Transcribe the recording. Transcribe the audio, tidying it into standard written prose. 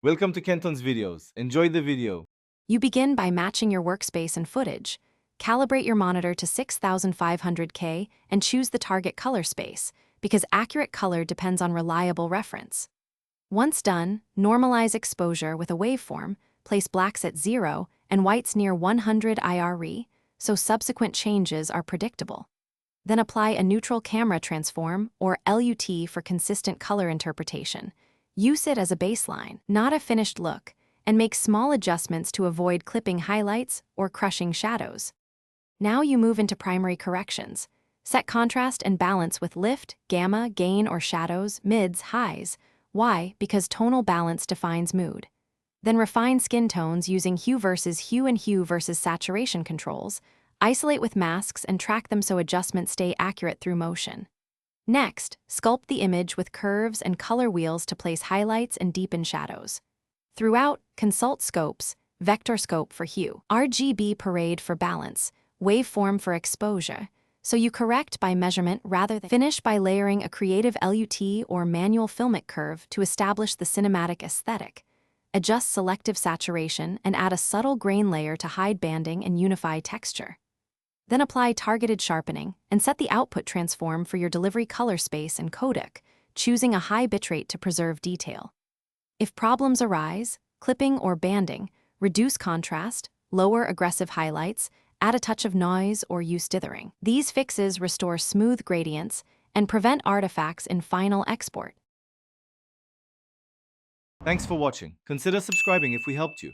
Welcome to Kenton's videos. Enjoy the video. You begin by matching your workspace and footage. Calibrate your monitor to 6500K and choose the target color space, because accurate color depends on reliable reference. Once done, normalize exposure with a waveform, place blacks at 0 and whites near 100 IRE, so subsequent changes are predictable. Then apply a neutral camera transform, or LUT, for consistent color interpretation. Use it as a baseline, not a finished look, and make small adjustments to avoid clipping highlights or crushing shadows. Now you move into primary corrections. Set contrast and balance with lift, gamma, gain, or shadows, mids, highs. Why? Because tonal balance defines mood. Then refine skin tones using hue and hue versus saturation controls. Isolate with masks and track them so adjustments stay accurate through motion. Next, sculpt the image with curves and color wheels to place highlights and deepen shadows. Throughout, consult scopes, vector scope for hue, RGB parade for balance, waveform for exposure, so you correct by measurement rather than finish by layering a creative LUT or manual filmic curve to establish the cinematic aesthetic. Adjust selective saturation and add a subtle grain layer to hide banding and unify texture. Then apply targeted sharpening and set the output transform for your delivery color space and codec, choosing a high bitrate to preserve detail. If problems arise, clipping or banding, reduce contrast, lower aggressive highlights, add a touch of noise, or use dithering. These fixes restore smooth gradients and prevent artifacts in final export. Thanks for watching. Consider subscribing if we helped you.